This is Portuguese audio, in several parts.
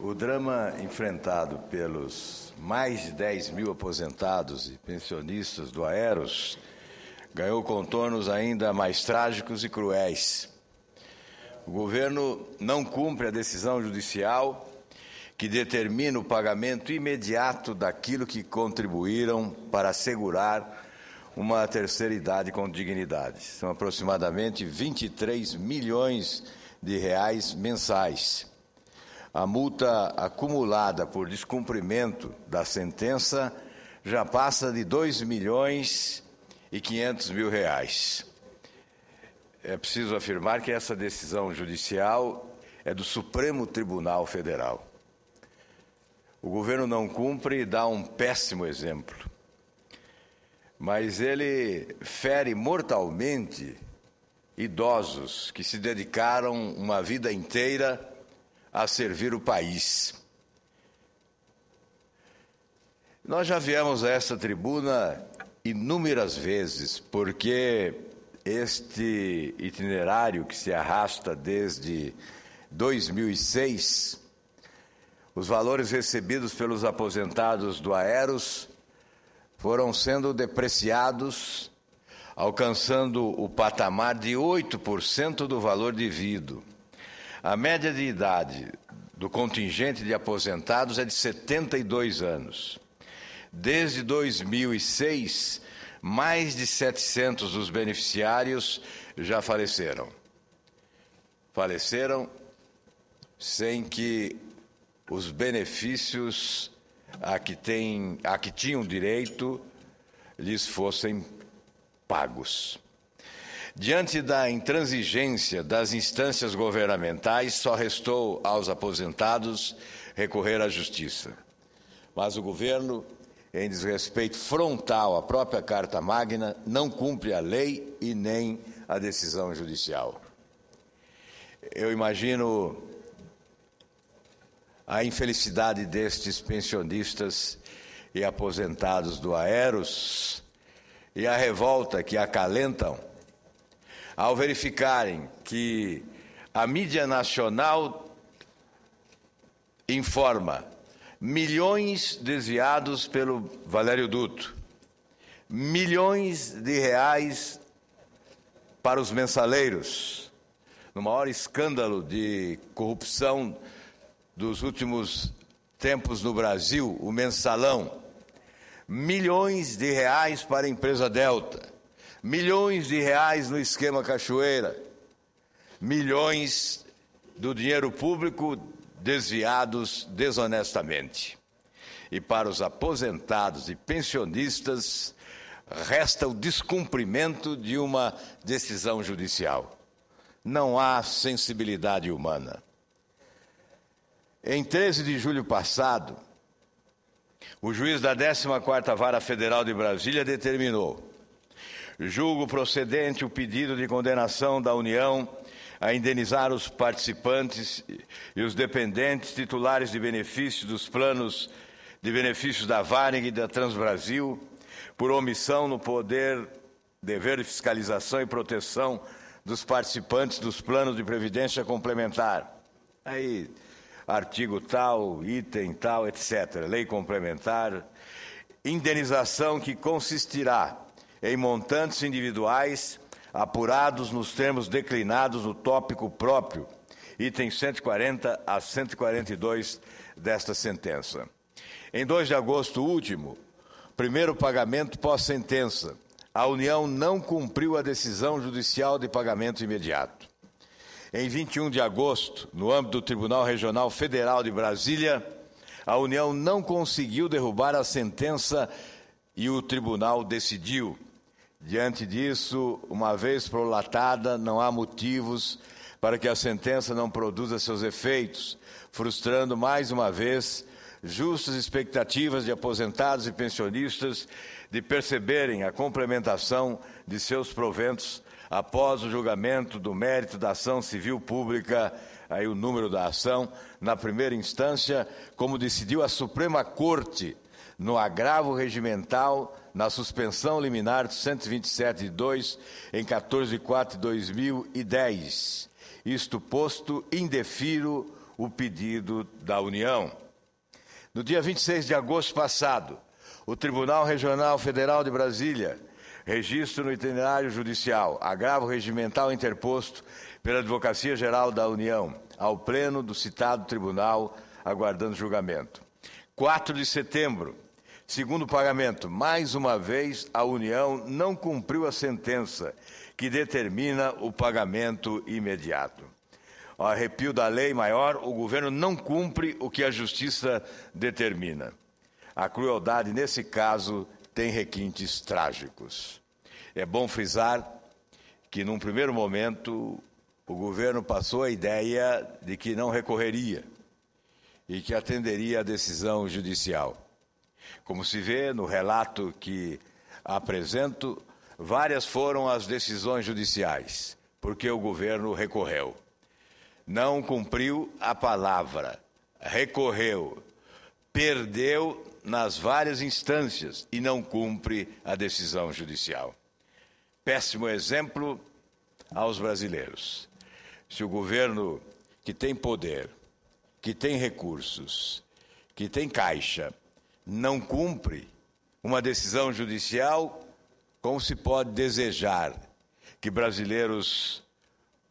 O drama enfrentado pelos mais de 10 mil aposentados e pensionistas do Aeros ganhou contornos ainda mais trágicos e cruéis. O governo não cumpre a decisão judicial que determina o pagamento imediato daquilo que contribuíram para assegurar uma terceira idade com dignidade. São aproximadamente 23 milhões de reais mensais. A multa acumulada por descumprimento da sentença já passa de 2 milhões e 500 mil reais. É preciso afirmar que essa decisão judicial é do Supremo Tribunal Federal. O governo não cumpre e dá um péssimo exemplo. Mas ele fere mortalmente idosos que se dedicaram uma vida inteira a servir o país. Nós já viemos a essa tribuna inúmeras vezes, porque este itinerário que se arrasta desde 2006, os valores recebidos pelos aposentados do Aeros foram sendo depreciados, alcançando o patamar de 8% do valor devido. A média de idade do contingente de aposentados é de 72 anos. Desde 2006, mais de 700 dos beneficiários já faleceram. Faleceram sem que os benefícios a que tinham direito lhes fossem pagos. Diante da intransigência das instâncias governamentais, só restou aos aposentados recorrer à justiça. Mas o governo, em desrespeito frontal à própria Carta Magna, não cumpre a lei e nem a decisão judicial. Eu imagino a infelicidade destes pensionistas e aposentados do Aeros e a revolta que acalentam ao verificarem que a mídia nacional informa milhões desviados pelo Valério Duto, milhões de reais para os mensaleiros, no maior escândalo de corrupção dos últimos tempos no Brasil, o Mensalão, milhões de reais para a empresa Delta, milhões de reais no esquema Cachoeira, milhões do dinheiro público desviados desonestamente. E para os aposentados e pensionistas, resta o descumprimento de uma decisão judicial. Não há sensibilidade humana. Em 13 de julho passado, o juiz da 14ª Vara Federal de Brasília determinou: julgo procedente o pedido de condenação da União a indenizar os participantes e os dependentes titulares de benefícios dos planos de benefícios da Varig e da Transbrasil por omissão no dever de fiscalização e proteção dos participantes dos planos de previdência complementar. Aí, artigo tal, item tal, etc. Lei complementar. Indenização que consistirá em montantes individuais apurados nos termos declinados no tópico próprio, itens 140 a 142 desta sentença. Em 2 de agosto último, primeiro pagamento pós-sentença, a União não cumpriu a decisão judicial de pagamento imediato. Em 21 de agosto, no âmbito do Tribunal Regional Federal de Brasília, a União não conseguiu derrubar a sentença e o tribunal decidiu. Diante disso, uma vez prolatada, não há motivos para que a sentença não produza seus efeitos, frustrando mais uma vez justas expectativas de aposentados e pensionistas de perceberem a complementação de seus proventos após o julgamento do mérito da ação civil pública, aí o número da ação, na primeira instância, como decidiu a Suprema Corte, no agravo regimental, na suspensão liminar 127/2, em 14/4/2010. Isto posto, indefiro o pedido da União. No dia 26 de agosto passado, o Tribunal Regional Federal de Brasília, registro no itinerário judicial, agravo regimental interposto pela Advocacia Geral da União, ao Pleno do citado tribunal, aguardando julgamento. 4 de setembro, segundo pagamento, mais uma vez a União não cumpriu a sentença que determina o pagamento imediato. Ao arrepio da lei maior, o governo não cumpre o que a Justiça determina. A crueldade, nesse caso, tem requintes trágicos. É bom frisar que, num primeiro momento, o governo passou a ideia de que não recorreria e que atenderia à decisão judicial. Como se vê no relato que apresento, várias foram as decisões judiciais, porque o governo recorreu. Não cumpriu a palavra, recorreu, perdeu nas várias instâncias e não cumpre a decisão judicial. Péssimo exemplo aos brasileiros. Se o governo que tem poder, que tem recursos, que tem caixa, não cumpre uma decisão judicial, como se pode desejar que brasileiros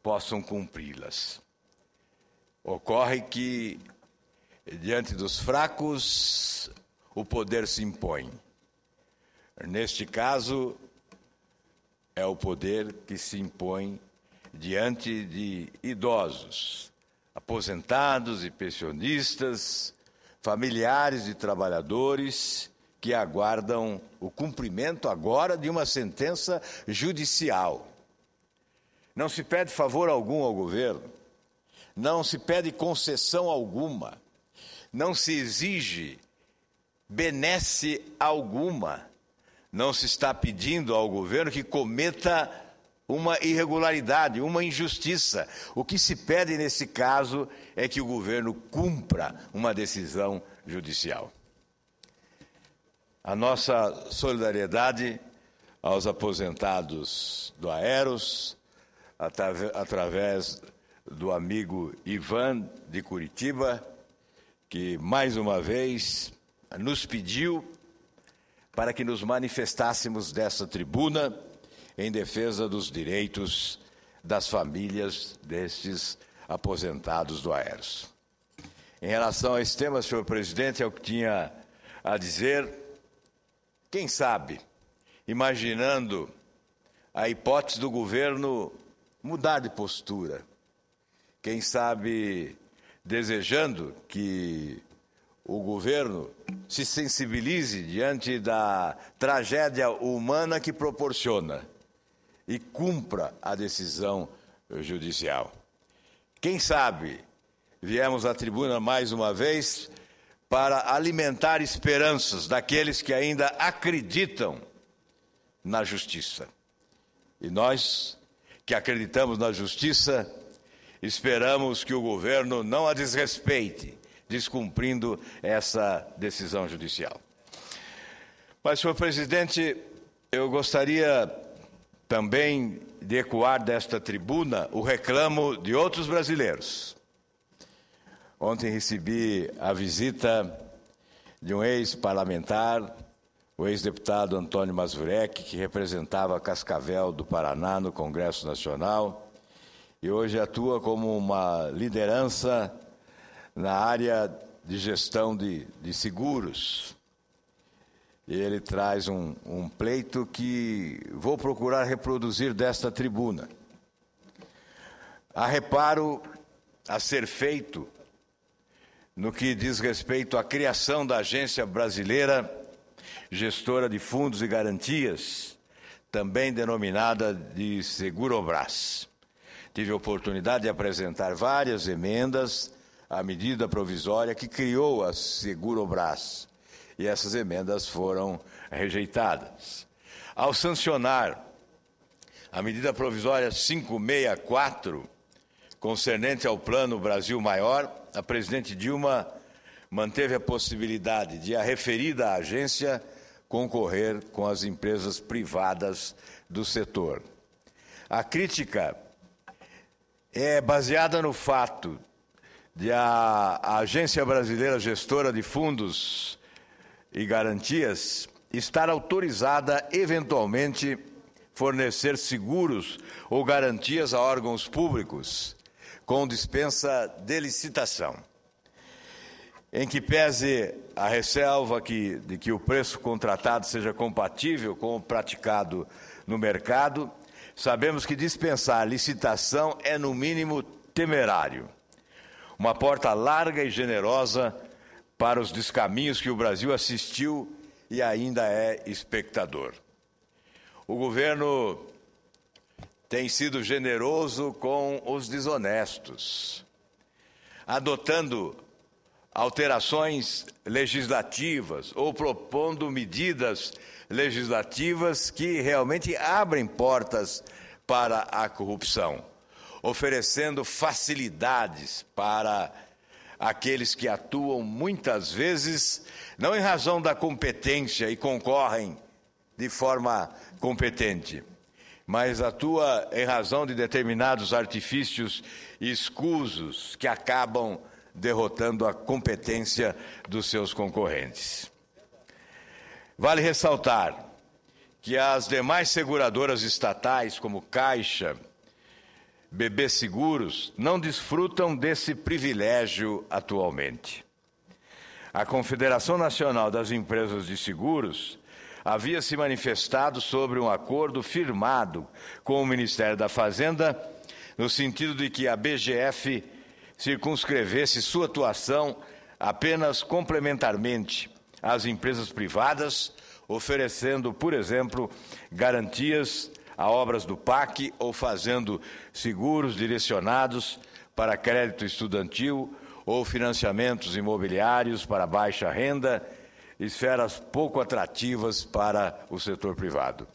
possam cumpri-las? Ocorre que, diante dos fracos, o poder se impõe. Neste caso, é o poder que se impõe diante de idosos, aposentados e pensionistas, familiares de trabalhadores que aguardam o cumprimento agora de uma sentença judicial. Não se pede favor algum ao governo, não se pede concessão alguma, não se exige benesse alguma, não se está pedindo ao governo que cometa uma irregularidade, uma injustiça. O que se pede nesse caso é que o governo cumpra uma decisão judicial. A nossa solidariedade aos aposentados do Aeros, através do amigo Ivan de Curitiba, que mais uma vez nos pediu para que nos manifestássemos dessa tribuna em defesa dos direitos das famílias destes aposentados do Aeros. Em relação a esse tema, senhor presidente, é o que tinha a dizer. Quem sabe, imaginando a hipótese do governo mudar de postura, quem sabe desejando que o governo se sensibilize diante da tragédia humana que proporciona e cumpra a decisão judicial. Quem sabe viemos à tribuna mais uma vez para alimentar esperanças daqueles que ainda acreditam na justiça. E nós, que acreditamos na justiça, esperamos que o governo não a desrespeite, descumprindo essa decisão judicial. Mas, senhor presidente, eu gostaria também de ecoar desta tribuna o reclamo de outros brasileiros. Ontem recebi a visita de um ex-parlamentar, o ex-deputado Antônio Mazurek, que representava Cascavel do Paraná no Congresso Nacional e hoje atua como uma liderança na área de gestão de seguros. E ele traz um pleito que vou procurar reproduzir desta tribuna. Há reparo a ser feito no que diz respeito à criação da Agência Brasileira Gestora de Fundos e Garantias, também denominada de Segurobras. Tive a oportunidade de apresentar várias emendas à medida provisória que criou a Segurobras, e essas emendas foram rejeitadas. Ao sancionar a medida provisória 564, concernente ao Plano Brasil Maior, a presidente Dilma manteve a possibilidade de a referida agência concorrer com as empresas privadas do setor. A crítica é baseada no fato de a Agência Brasileira Gestora de Fundos e Garantias estar autorizada, eventualmente, fornecer seguros ou garantias a órgãos públicos com dispensa de licitação. Em que pese a ressalva de que o preço contratado seja compatível com o praticado no mercado, sabemos que dispensar licitação é, no mínimo, temerário. Uma porta larga e generosa para os descaminhos que o Brasil assistiu e ainda é espectador. O governo tem sido generoso com os desonestos, adotando alterações legislativas ou propondo medidas legislativas que realmente abrem portas para a corrupção, oferecendo facilidades para aqueles que atuam muitas vezes não em razão da competência e concorrem de forma competente, mas atua em razão de determinados artifícios escusos que acabam derrotando a competência dos seus concorrentes. Vale ressaltar que as demais seguradoras estatais, como Caixa, BB Seguros, não desfrutam desse privilégio atualmente. A Confederação Nacional das Empresas de Seguros havia se manifestado sobre um acordo firmado com o Ministério da Fazenda, no sentido de que a BGF circunscrevesse sua atuação apenas complementarmente às empresas privadas, oferecendo, por exemplo, garantias a obras do PAC ou fazendo seguros direcionados para crédito estudantil ou financiamentos imobiliários para baixa renda, esferas pouco atrativas para o setor privado.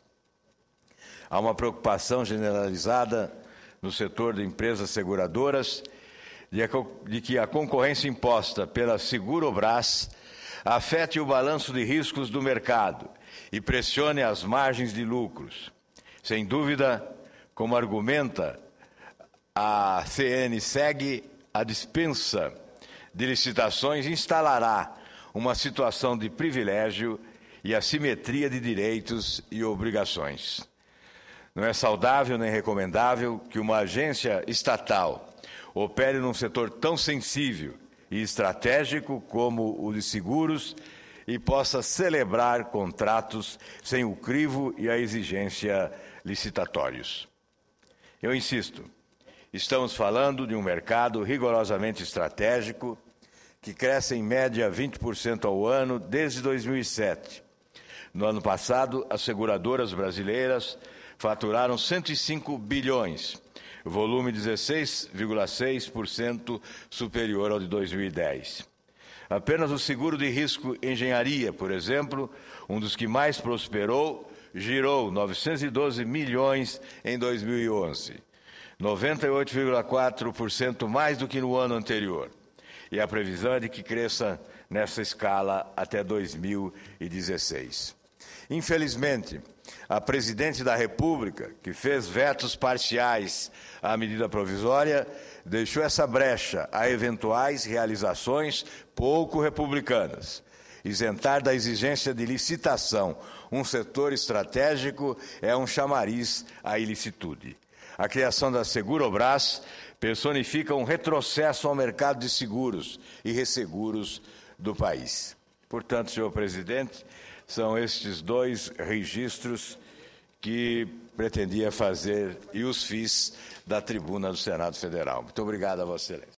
Há uma preocupação generalizada no setor de empresas seguradoras de que a concorrência imposta pela Segurobras afete o balanço de riscos do mercado e pressione as margens de lucros. Sem dúvida, como argumenta a CNSEG, a dispensa de licitações instalará uma situação de privilégio e assimetria de direitos e obrigações. Não é saudável nem recomendável que uma agência estatal opere num setor tão sensível e estratégico como o de seguros e possa celebrar contratos sem o crivo e a exigência licitatórios. Eu insisto, estamos falando de um mercado rigorosamente estratégico que cresce em média 20% ao ano desde 2007. No ano passado, as seguradoras brasileiras faturaram 105 bilhões, volume 16,6% superior ao de 2010. Apenas o seguro de risco engenharia, por exemplo, um dos que mais prosperou, girou 912 milhões em 2011, 98,4% mais do que no ano anterior. E a previsão é de que cresça nessa escala até 2016. Infelizmente, a presidente da República, que fez vetos parciais à medida provisória, deixou essa brecha a eventuais realizações pouco republicanas. Isentar da exigência de licitação um setor estratégico é um chamariz à ilicitude. A criação da Segurobras personifica um retrocesso ao mercado de seguros e resseguros do país. Portanto, senhor presidente, são estes dois registros que pretendia fazer e os fiz da tribuna do Senado Federal. Muito obrigado a Vossa Excelência.